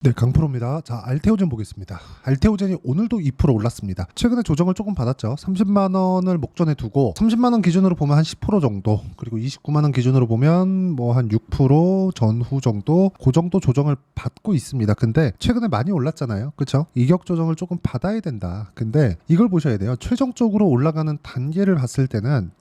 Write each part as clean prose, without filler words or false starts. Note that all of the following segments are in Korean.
네, 강프로입니다. 자, 알테오젠 보겠습니다. 알테오젠이 오늘도 2% 올랐습니다. 최근에 조정을 조금 받았죠. 30만 원을 목전에 두고 30만 원 기준으로 보면 한 10% 정도, 그리고 29만 원 기준으로 보면 뭐 한 6% 전후 정도, 그 정도 조정을 받고 있습니다. 근데 최근에 많이 올랐잖아요. 그렇죠? 이격 조정을 조금 받아야 된다. 근데 이걸 보셔야 돼요. 최종적으로 올라가는 단계를 봤을 때는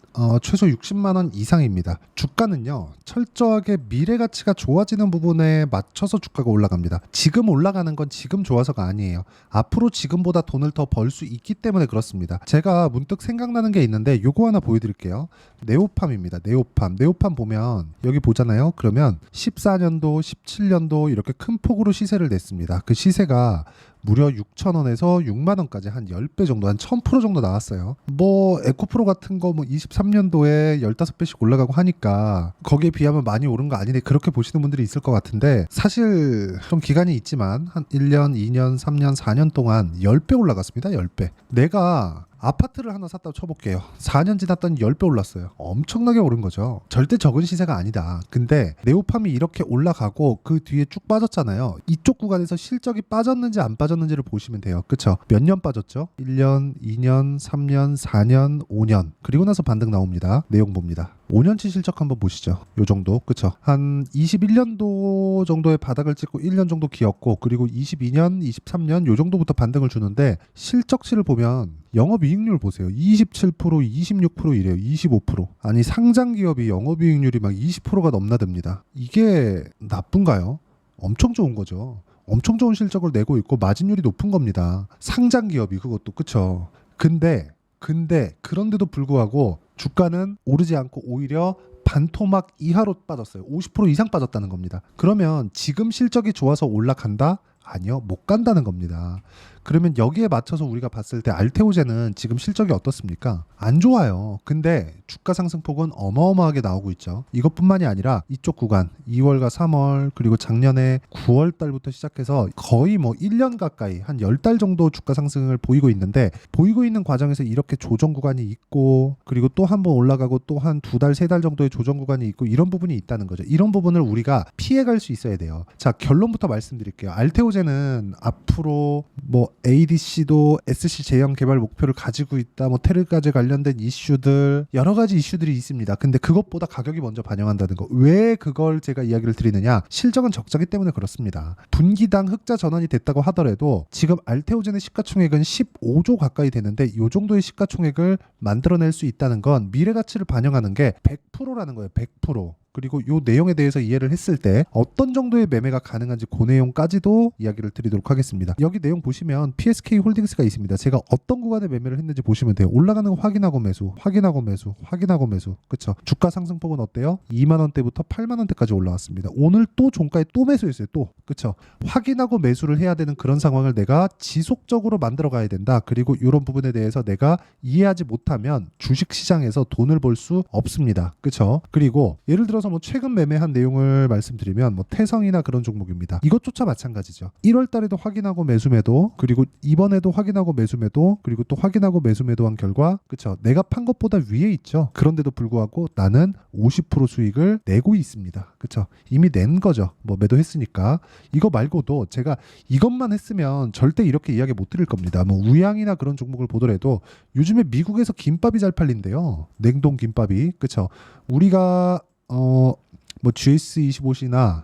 최소 60만 원 이상입니다. 주가는요, 철저하게 미래 가치가 좋아지는 부분에 맞춰서 주가가 올라갑니다. 지금 올라가는 건 지금 좋아서가 아니에요. 앞으로 지금보다 돈을 더 벌 수 있기 때문에 그렇습니다. 제가 문득 생각나는 게 있는데 요거 하나 보여드릴게요. 네오팜입니다. 네오팜 보면 여기 보잖아요. 그러면 14년도, 17년도 이렇게 큰 폭으로 시세를 냈습니다. 그 시세가 무려 6,000원에서 6만 원까지 한 10배 정도, 한 1000% 정도 나왔어요. 뭐 에코프로 같은 거 뭐 23년도에 15배씩 올라가고 하니까 거기에 비하면 많이 오른 거 아니네, 그렇게 보시는 분들이 있을 것 같은데, 사실 좀 기간이 있지만 한 1년, 2년, 3년, 4년 동안 10배 올라갔습니다. 10배. 내가 아파트를 하나 샀다고 쳐볼게요. 4년 지났더니 10배 올랐어요. 엄청나게 오른 거죠. 절대 적은 시세가 아니다. 근데 네오팜이 이렇게 올라가고 그 뒤에 쭉 빠졌잖아요. 이쪽 구간에서 실적이 빠졌는지 안 빠졌는지를 보시면 돼요. 그쵸? 몇 년 빠졌죠? 1년, 2년, 3년, 4년, 5년. 그리고 나서 반등 나옵니다. 내용 봅니다. 5년치 실적 한번 보시죠. 요 정도. 그쵸? 한 21년도 정도의 바닥을 찍고 1년 정도 기었고, 그리고 22년, 23년 요 정도부터 반등을 주는데, 실적치를 보면 영업이익률 보세요. 27%, 26% 이래요. 25%. 아니, 상장 기업이 영업이익률이 막 20%가 넘나듭니다. 이게 나쁜가요? 엄청 좋은 거죠. 엄청 좋은 실적을 내고 있고 마진율이 높은 겁니다. 상장 기업이, 그것도. 그쵸? 근데 그런데도 불구하고 주가는 오르지 않고 오히려 반토막 이하로 빠졌어요. 50% 이상 빠졌다는 겁니다. 그러면 지금 실적이 좋아서 올라간다? 아니요, 못 간다는 겁니다. 그러면 여기에 맞춰서 우리가 봤을 때 알테오젠은 지금 실적이 어떻습니까? 안 좋아요. 근데 주가 상승폭은 어마어마하게 나오고 있죠. 이것뿐만이 아니라 이쪽 구간 2월과 3월, 그리고 작년에 9월 달부터 시작해서 거의 뭐 1년 가까이 한 10달 정도 주가 상승을 보이고 있는데, 보이고 있는 과정에서 이렇게 조정 구간이 있고, 그리고 또 한 번 올라가고 또 한 2달, 3달 정도의 조정 구간이 있고, 이런 부분이 있다는 거죠. 이런 부분을 우리가 피해갈 수 있어야 돼요. 자, 결론부터 말씀드릴게요. 알테오젠은 앞으로 뭐 ADC도 SC 제형 개발 목표를 가지고 있다, 뭐 테르가제 관련된 이슈들, 여러 가지 이슈들이 있습니다. 근데 그것보다 가격이 먼저 반영한다는 거. 왜 그걸 제가 이야기를 드리느냐? 실적은 적자기 때문에 그렇습니다. 분기당 흑자 전환이 됐다고 하더라도 지금 알테오젠의 시가총액은 15조 가까이 되는데, 이 정도의 시가총액을 만들어낼 수 있다는 건 미래 가치를 반영하는 게 100%라는 거예요. 100%. 그리고 이 내용에 대해서 이해를 했을 때 어떤 정도의 매매가 가능한지 그 내용까지도 이야기를 드리도록 하겠습니다. 여기 내용 보시면 PSK 홀딩스가 있습니다. 제가 어떤 구간에 매매를 했는지 보시면 돼요. 올라가는 거 확인하고 매수, 확인하고 매수, 확인하고 매수. 그쵸? 주가 상승폭은 어때요? 2만 원대부터 8만 원대까지 올라왔습니다. 오늘 또 종가에 또 매수했어요. 또. 그쵸? 확인하고 매수를 해야 되는 그런 상황을 내가 지속적으로 만들어 가야 된다. 그리고 이런 부분에 대해서 내가 이해하지 못하면 주식 시장에서 돈을 벌 수 없습니다. 그쵸? 그리고 예를 들어서 뭐 최근 매매한 내용을 말씀드리면 뭐 태성이나 그런 종목입니다. 이것조차 마찬가지죠. 1월 달에도 확인하고 매수 매도, 그리고 이번에도 확인하고 매수 매도, 그리고 또 확인하고 매수 매도한 결과, 그쵸? 내가 판 것보다 위에 있죠. 그런데도 불구하고 나는 50% 수익을 내고 있습니다. 그쵸? 이미 낸 거죠. 뭐 매도했으니까. 이거 말고도 제가 이것만 했으면 절대 이렇게 이야기 못 드릴 겁니다. 뭐 우양이나 그런 종목을 보더라도 요즘에 미국에서 김밥이 잘 팔린대요. 냉동 김밥이. 그쵸? 우리가 뭐 GS25C나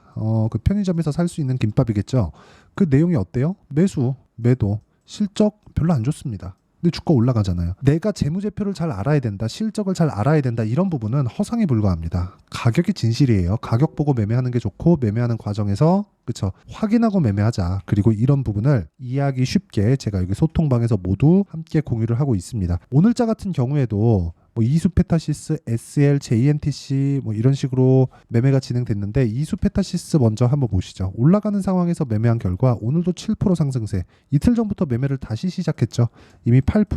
그 편의점에서 살 수 있는 김밥이겠죠. 그 내용이 어때요? 매수, 매도, 실적 별로 안 좋습니다. 근데 주가 올라가잖아요. 내가 재무제표를 잘 알아야 된다, 실적을 잘 알아야 된다, 이런 부분은 허상에 불과합니다. 가격이 진실이에요. 가격 보고 매매하는 게 좋고, 매매하는 과정에서 그쵸, 확인하고 매매하자. 그리고 이런 부분을 이해하기 쉽게 제가 여기 소통방에서 모두 함께 공유를 하고 있습니다. 오늘자 같은 경우에도 뭐 이수페타시스, SL, JNTC 뭐 이런 식으로 매매가 진행됐는데, 이수페타시스 먼저 한번 보시죠. 올라가는 상황에서 매매한 결과 오늘도 7% 상승세. 이틀 전부터 매매를 다시 시작했죠. 이미 8%,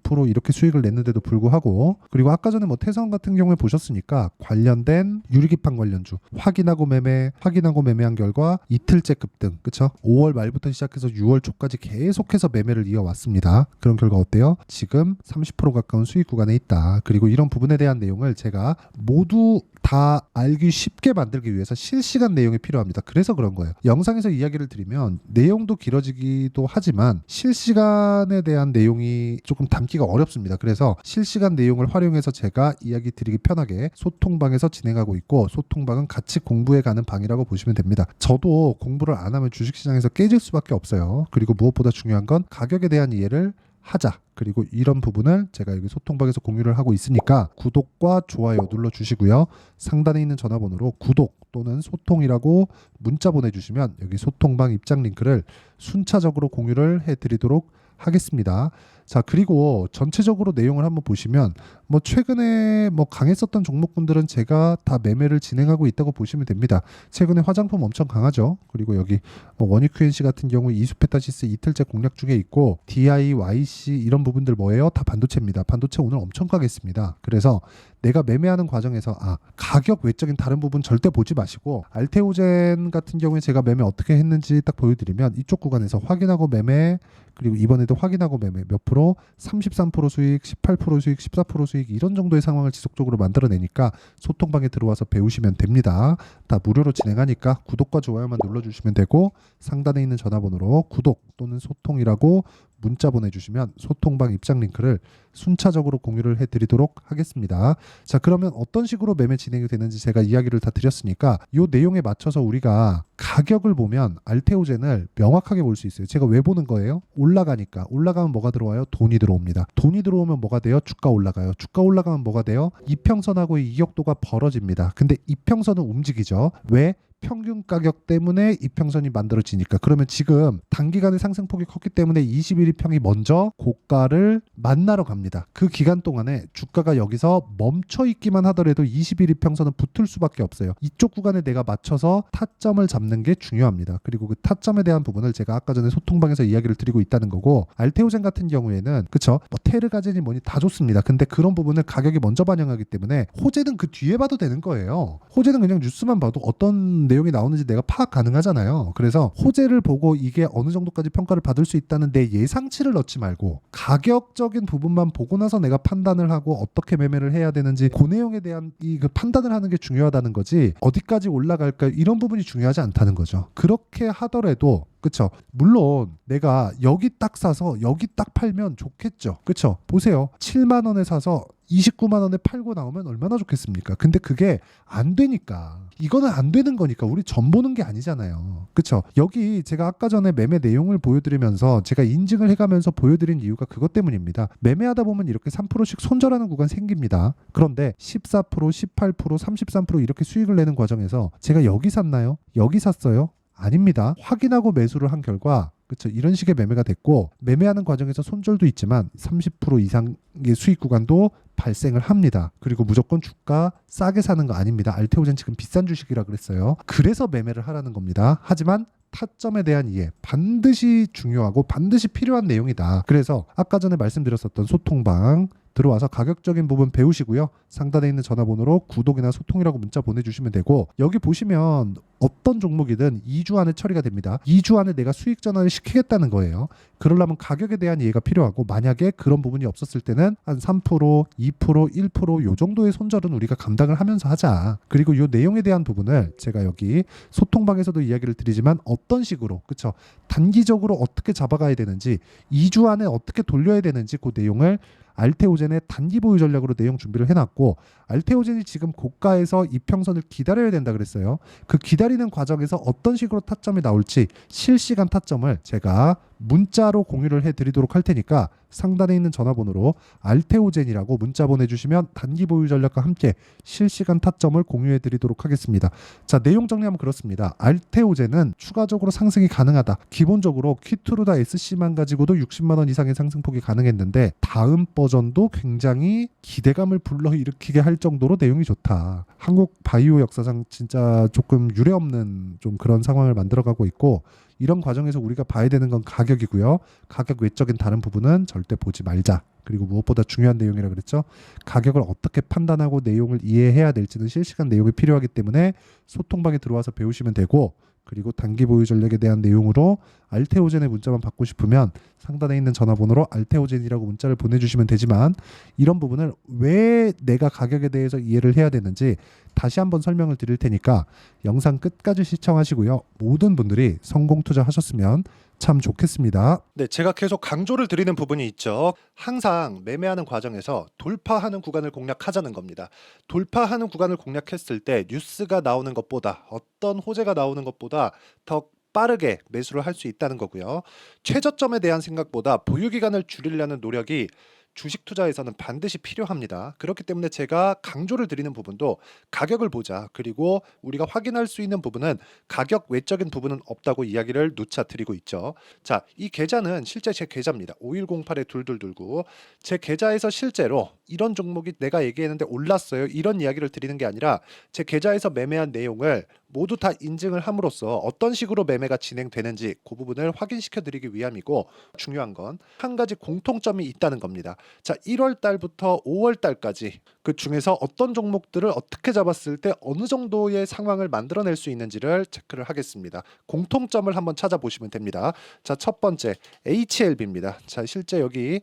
2% 이렇게 수익을 냈는데도 불구하고. 그리고 아까 전에 뭐 태성 같은 경우에 보셨으니까 관련된 유리기판 관련주 확인하고 매매한 결과 이틀째 급등. 그쵸? 5월 말부터 시작해서 6월 초까지 계속해서 매매를 이어왔습니다. 그런 결과 어때요? 지금 30% 가까운 수익 구간에 있다. 그리고 이런 부분에 대한 내용을 제가 모두 다 알기 쉽게 만들기 위해서 실시간 내용이 필요합니다. 그래서 그런 거예요. 영상에서 이야기를 드리면 내용도 길어지기도 하지만 실시간에 대한 내용이 조금 담기가 어렵습니다. 그래서 실시간 내용을 활용해서 제가 이야기 드리기 편하게 소통방에서 진행하고 있고, 소통방은 같이 공부해 가는 방이라고 보시면 됩니다. 저도 공부를 안 하면 주식시장에서 깨질 수밖에 없어요. 그리고 무엇보다 중요한 건 가격에 대한 이해를 하자. 그리고 이런 부분을 제가 여기 소통방에서 공유를 하고 있으니까 구독과 좋아요 눌러주시고요. 상단에 있는 전화번호로 구독 또는 소통이라고 문자 보내주시면 여기 소통방 입장 링크를 순차적으로 공유를 해드리도록 하겠습니다. 자, 그리고 전체적으로 내용을 한번 보시면 뭐 최근에 뭐 강했었던 종목군들은 제가 다 매매를 진행하고 있다고 보시면 됩니다. 최근에 화장품 엄청 강하죠. 그리고 여기 뭐 원익QNC 같은 경우 이수페타시스 이틀째 공략 중에 있고, DIYC 이런 부분들 뭐예요? 다 반도체입니다. 반도체 오늘 엄청 가겠습니다. 그래서 내가 매매하는 과정에서 가격 외적인 다른 부분 절대 보지 마시고, 알테오젠 같은 경우에 제가 매매 어떻게 했는지 딱 보여드리면 이쪽 구간에서 확인하고 매매, 그리고 이번에도 확인하고 매매 몇 프로, 33% 수익, 18% 수익, 14% 수익 이런 정도의 상황을 지속적으로 만들어내니까 소통방에 들어와서 배우시면 됩니다. 다 무료로 진행하니까 구독과 좋아요만 눌러주시면 되고, 상단에 있는 전화번호로 구독 또는 소통이라고 문자 보내주시면 소통방 입장 링크를 순차적으로 공유를 해드리도록 하겠습니다. 자, 그러면 어떤 식으로 매매 진행이 되는지 제가 이야기를 다 드렸으니까 이 내용에 맞춰서 우리가 가격을 보면 알테오젠을 명확하게 볼 수 있어요. 제가 왜 보는 거예요? 올라가니까. 올라가면 뭐가 들어와요? 돈이 들어옵니다. 돈이 들어오면 뭐가 돼요? 주가 올라가요. 주가 올라가면 뭐가 돼요? 이평선하고의 이격도가 벌어집니다. 근데 이평선은 움직이죠. 왜? 평균 가격 때문에 이평선이 만들어지니까. 그러면 지금 단기간에 상승폭이 컸기 때문에 21일평이 먼저 고가를 만나러 갑니다. 그 기간 동안에 주가가 여기서 멈춰 있기만 하더라도 21일평선은 붙을 수밖에 없어요. 이쪽 구간에 내가 맞춰서 타점을 잡는 게 중요합니다. 그리고 그 타점에 대한 부분을 제가 아까 전에 소통방에서 이야기를 드리고 있다는 거고, 알테오젠 같은 경우에는 그쵸, 뭐 테르가젠이 뭐니 다 좋습니다. 근데 그런 부분을 가격이 먼저 반영하기 때문에 호재는 그 뒤에 봐도 되는 거예요. 호재는 그냥 뉴스만 봐도 어떤 내용이 나오는지 내가 파악 가능하잖아요. 그래서 호재를 보고 이게 어느 정도까지 평가를 받을 수 있다는 내 예상치를 넣지 말고 가격적인 부분만 보고 나서 내가 판단을 하고 어떻게 매매를 해야 되는지 그 내용에 대한 그 판단을 하는 게 중요하다는 거지, 어디까지 올라갈까 이런 부분이 중요하지 않다는 거죠. 그렇게 하더라도 그쵸, 물론 내가 여기 딱 사서 여기 딱 팔면 좋겠죠. 그쵸, 보세요. 7만 원에 사서 29만 원에 팔고 나오면 얼마나 좋겠습니까? 근데 그게 안 되니까, 이거는 안 되는 거니까 우리 전 보는 게 아니잖아요. 그쵸? 여기 제가 아까 전에 매매 내용을 보여드리면서 제가 인증을 해가면서 보여드린 이유가 그것 때문입니다. 매매하다 보면 이렇게 3%씩 손절하는 구간 생깁니다. 그런데 14%, 18%, 33% 이렇게 수익을 내는 과정에서 제가 여기 샀나요? 여기 샀어요? 아닙니다. 확인하고 매수를 한 결과 그렇죠, 이런 식의 매매가 됐고, 매매하는 과정에서 손절도 있지만 30% 이상의 수익 구간도 발생을 합니다. 그리고 무조건 주가 싸게 사는 거 아닙니다. 알테오젠 지금 비싼 주식이라 그랬어요. 그래서 매매를 하라는 겁니다. 하지만 타점에 대한 이해 반드시 중요하고 반드시 필요한 내용이다. 그래서 아까 전에 말씀드렸었던 소통방 들어와서 가격적인 부분 배우시고요. 상단에 있는 전화번호로 구독이나 소통이라고 문자 보내주시면 되고, 여기 보시면 어떤 종목이든 2주 안에 처리가 됩니다. 2주 안에 내가 수익 전환을 시키겠다는 거예요. 그러려면 가격에 대한 이해가 필요하고, 만약에 그런 부분이 없었을 때는 한 3%, 2%, 1%요 정도의 손절은 우리가 감당을 하면서 하자. 그리고 이 내용에 대한 부분을 제가 여기 소통방에서도 이야기를 드리지만 어떤 식으로, 그쵸, 단기적으로 어떻게 잡아가야 되는지, 2주 안에 어떻게 돌려야 되는지 그 내용을 알테오젠의 단기 보유 전략으로 내용 준비를 해놨고, 알테오젠이 지금 고가에서 이평선을 기다려야 된다 그랬어요. 그 기다리는 과정에서 어떤 식으로 타점이 나올지 실시간 타점을 제가 문자로 공유를 해드리도록 할 테니까 상단에 있는 전화번호로 알테오젠이라고 문자 보내주시면 단기 보유 전략과 함께 실시간 타점을 공유해드리도록 하겠습니다. 자, 내용 정리하면 그렇습니다. 알테오젠은 추가적으로 상승이 가능하다. 기본적으로 퀴투루다 SC만 가지고도 60만 원 이상의 상승폭이 가능했는데 다음 버전도 굉장히 기대감을 불러일으키게 할 정도로 내용이 좋다. 한국 바이오 역사상 진짜 조금 유례없는 좀 그런 상황을 만들어가고 있고, 이런 과정에서 우리가 봐야 되는 건 가격이고요. 가격 외적인 다른 부분은 절대 보지 말자. 그리고 무엇보다 중요한 내용이라 그랬죠. 가격을 어떻게 판단하고 내용을 이해해야 될지는 실시간 내용이 필요하기 때문에 소통방에 들어와서 배우시면 되고, 그리고 단기 보유 전략에 대한 내용으로 알테오젠의 문자만 받고 싶으면 상단에 있는 전화번호로 알테오젠이라고 문자를 보내주시면 되지만, 이런 부분을 왜 내가 가격에 대해서 이해를 해야 되는지 다시 한번 설명을 드릴 테니까 영상 끝까지 시청하시고요. 모든 분들이 성공 투자하셨으면 참 좋겠습니다. 네, 제가 계속 강조를 드리는 부분이 있죠. 항상 매매하는 과정에서 돌파하는 구간을 공략하자는 겁니다. 돌파하는 구간을 공략했을 때 뉴스가 나오는 것보다, 어떤 호재가 나오는 것보다 더 빠르게 매수를 할 수 있다는 거고요. 최저점에 대한 생각보다 보유 기간을 줄이려는 노력이 주식 투자에서는 반드시 필요합니다. 그렇기 때문에 제가 강조를 드리는 부분도 가격을 보자. 그리고 우리가 확인할 수 있는 부분은 가격 외적인 부분은 없다고 이야기를 누차 드리고 있죠. 자, 이 계좌는 실제 제 계좌입니다. 5108에 2229. 제 계좌에서 실제로 이런 종목이 내가 얘기했는데 올랐어요, 이런 이야기를 드리는 게 아니라 제 계좌에서 매매한 내용을 모두 다 인증을 함으로써 어떤 식으로 매매가 진행되는지 그 부분을 확인시켜 드리기 위함이고, 중요한 건 한 가지 공통점이 있다는 겁니다. 자, 1월 달부터 5월 달까지 그 중에서 어떤 종목들을 어떻게 잡았을 때 어느 정도의 상황을 만들어낼 수 있는지를 체크를 하겠습니다. 공통점을 한번 찾아보시면 됩니다. 자, 첫 번째 HLB입니다. 자, 실제 여기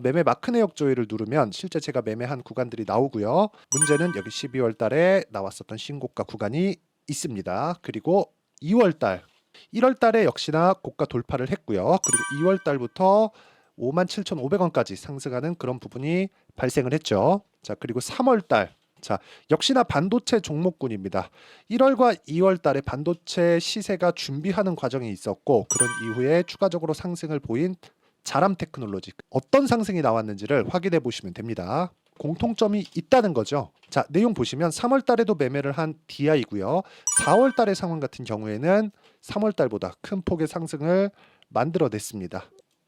매매 마크 내역 조회를 누르면 실제 제가 매매한 구간들이 나오고요. 문제는 여기 12월 달에 나왔었던 신고가 구간이 있습니다. 그리고 2월 달, 1월 달에 역시나 고가 돌파를 했고요. 그리고 2월 달부터 57,500원까지 상승하는 그런 부분이 발생을 했죠. 자, 그리고 3월 달, 자, 역시나 반도체 종목군입니다. 1월과 2월 달에 반도체 시세가 준비하는 과정이 있었고, 그런 이후에 추가적으로 상승을 보인 자람 테크놀로지, 어떤 상승이 나왔는지를 확인해 보시면 됩니다. 공통점이 있다는 거죠. 자, 내용 보시면 3월 달에도 매매를 한 DI고요. 4월 달의 상황 같은 경우에는 3월 달보다 큰 폭의 상승을 만들어냈습니다.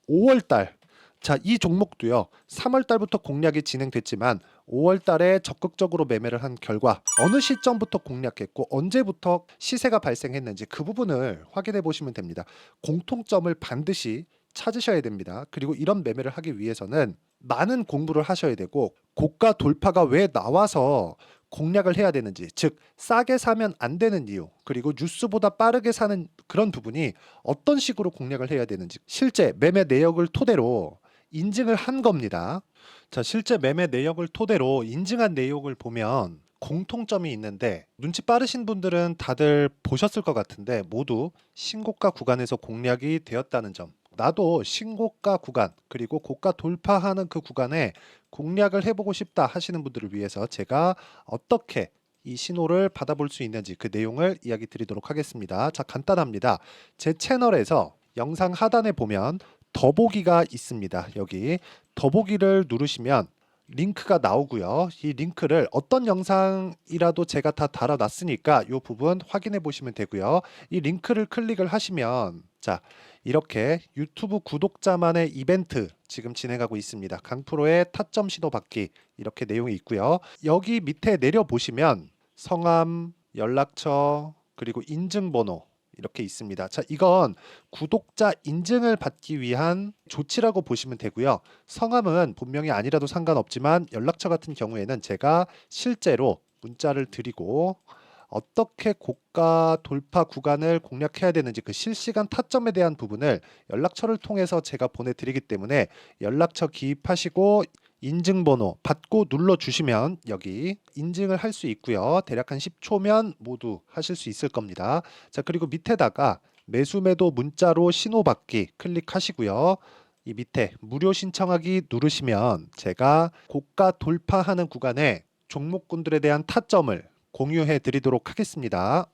5월 달, 자, 이 종목도요. 3월 달부터 공략이 진행됐지만 5월 달에 적극적으로 매매를 한 결과 어느 시점부터 공략했고 언제부터 시세가 발생했는지 그 부분을 확인해 보시면 됩니다. 공통점을 반드시 찾으셔야 됩니다. 그리고 이런 매매를 하기 위해서는 많은 공부를 하셔야 되고, 고가 돌파가 왜 나와서 공략을 해야 되는지, 즉 싸게 사면 안 되는 이유, 그리고 뉴스보다 빠르게 사는 그런 부분이 어떤 식으로 공략을 해야 되는지 실제 매매 내역을 토대로 인증을 한 겁니다. 자, 실제 매매 내역을 토대로 인증한 내용을 보면 공통점이 있는데, 눈치 빠르신 분들은 다들 보셨을 것 같은데 모두 신고가 구간에서 공략이 되었다는 점, 나도 신고가 구간 그리고 고가 돌파하는 그 구간에 공략을 해보고 싶다 하시는 분들을 위해서 제가 어떻게 이 신호를 받아볼 수 있는지 그 내용을 이야기 드리도록 하겠습니다. 자, 간단합니다. 제 채널에서 영상 하단에 보면 더보기가 있습니다. 여기 더보기를 누르시면 링크가 나오고요. 이 링크를 어떤 영상이라도 제가 다 달아놨으니까 이 부분 확인해 보시면 되고요. 이 링크를 클릭을 하시면, 자, 이렇게 유튜브 구독자만의 이벤트 지금 진행하고 있습니다. 강프로의 타점 신호 받기, 이렇게 내용이 있고요. 여기 밑에 내려 보시면 성함, 연락처, 그리고 인증번호 이렇게 있습니다. 자, 이건 구독자 인증을 받기 위한 조치라고 보시면 되고요. 성함은 본명이 아니라도 상관없지만 연락처 같은 경우에는 제가 실제로 문자를 드리고 어떻게 고가 돌파 구간을 공략해야 되는지 그 실시간 타점에 대한 부분을 연락처를 통해서 제가 보내드리기 때문에 연락처 기입하시고 인증번호 받고 눌러주시면 여기 인증을 할 수 있고요. 대략 한 10초면 모두 하실 수 있을 겁니다. 자, 그리고 밑에다가 매수 매도 문자로 신호받기 클릭하시고요. 이 밑에 무료 신청하기 누르시면 제가 고가 돌파하는 구간에 종목군들에 대한 타점을 공유해 드리도록 하겠습니다.